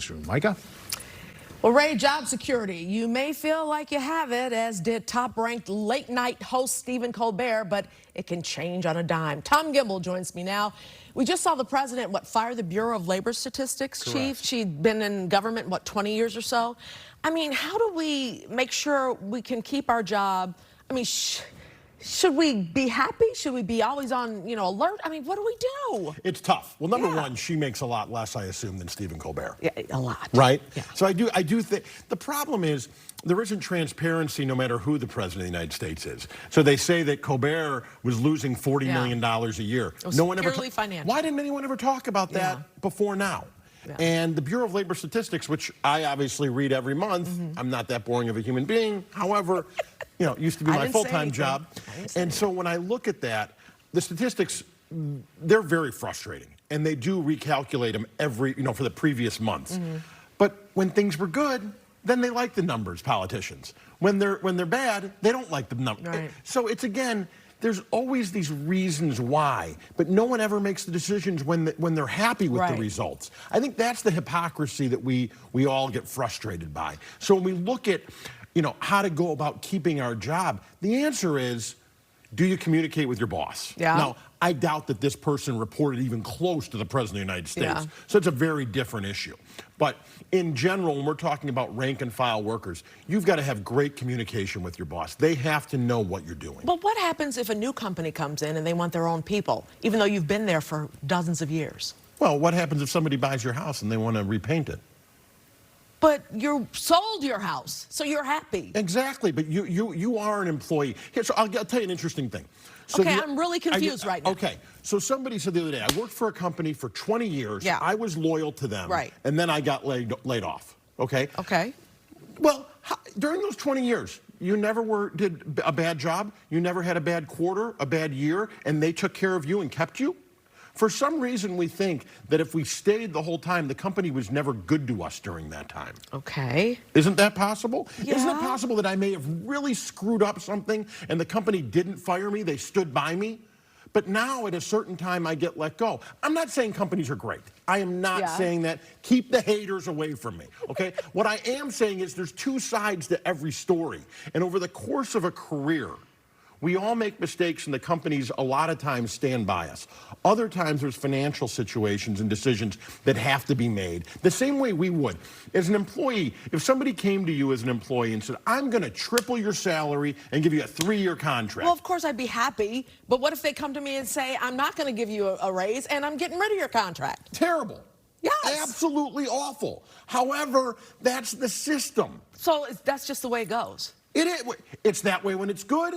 newsroom. Micah? Well, Ray, job security. You may feel like you have it, as did top-ranked late-night host Stephen Colbert, but it can change on a dime. Tom Gimbel joins me now. We just saw the president, fire the Bureau of Labor Statistics chief. She'd been in government, 20 years or so? I mean, how do we make sure we can keep our job? I mean, should we be happy? Should we be always on, alert? I mean, what do we do? It's tough. Well, number one, she makes a lot less, I assume, than Stephen Colbert. Yeah, a lot. Right? Yeah. So I do think the problem is there isn't transparency no matter who the president of the United States is. So they say that Colbert was losing $40 million a year. It was purely financial. Why didn't anyone ever talk about that before now? Yeah. And the Bureau of Labor Statistics, which I obviously read every month, I'm not that boring of a human being. However, it used to be my full-time job. And so when I look at that, the statistics, they're very frustrating. And they do recalculate them for the previous months. But when things were good, then they like the numbers, politicians. When they're bad, they don't like the numbers. Right. So it's, again, there's always these reasons why, but no one ever makes the decisions when they're happy with the results. I think that's the hypocrisy that we all get frustrated by. So when we look at, how to go about keeping our job, the answer is, do you communicate with your boss? Yeah. Now, I doubt that this person reported even close to the President of the United States. Yeah. So it's a very different issue. But in general, when we're talking about rank and file workers, you've got to have great communication with your boss. They have to know what you're doing. But what happens if a new company comes in and they want their own people, even though you've been there for dozens of years? Well, what happens if somebody buys your house and they want to repaint it? But you sold your house, so you're happy. Exactly, but you are an employee. Here, so I'll tell you an interesting thing. So okay, I'm really confused right now. Okay, so somebody said the other day, I worked for a company for 20 years. Yeah. I was loyal to them. Right. And then I got laid off. Okay? Okay. Well, during those 20 years, you never did a bad job, you never had a bad quarter, a bad year, and they took care of you and kept you? For some reason, we think that if we stayed the whole time, the company was never good to us during that time. Okay. Isn't that possible? Yeah. Isn't it possible that I may have really screwed up something and the company didn't fire me, they stood by me? But now at a certain time I get let go. I'm not saying companies are great. I am not saying that. Keep the haters away from me, okay? What I am saying is there's two sides to every story. And over the course of a career, we all make mistakes, and the companies a lot of times stand by us. Other times there's financial situations and decisions that have to be made, the same way we would. As an employee, if somebody came to you as an employee and said, I'm going to triple your salary and give you a 3-year contract. Well, of course I'd be happy, but what if they come to me and say, I'm not going to give you a raise and I'm getting rid of your contract? Terrible. Yes. Absolutely awful. However, that's the system. So that's just the way it goes. It's that way when it's good.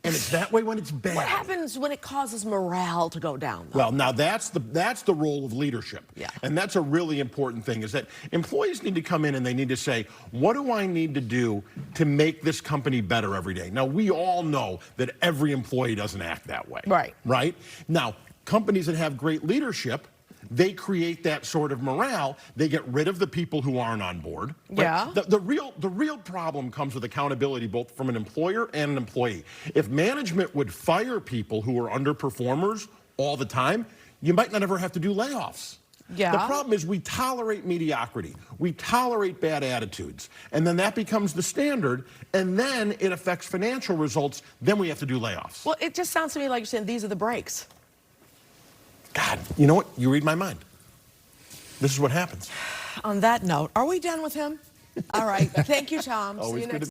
And it's that way when it's bad. What happens when it causes morale to go down, though? Well, now that's the role of leadership. Yeah. And that's a really important thing, is that employees need to come in and they need to say, what do I need to do to make this company better every day? Now, we all know that every employee doesn't act that way. Right. Right? Now, companies that have great leadership, they create that sort of morale. They get rid of the people who aren't on board. Right? Yeah. The real problem comes with accountability, both from an employer and an employee. If management would fire people who are underperformers all the time, you might not ever have to do layoffs. Yeah. The problem is we tolerate mediocrity. We tolerate bad attitudes. And then that becomes the standard, and then it affects financial results. Then we have to do layoffs. Well, it just sounds to me like you're saying these are the breaks. God, you know what? You read my mind. This is what happens. On that note, are we done with him? All right. Thank you, Tom. See you next time.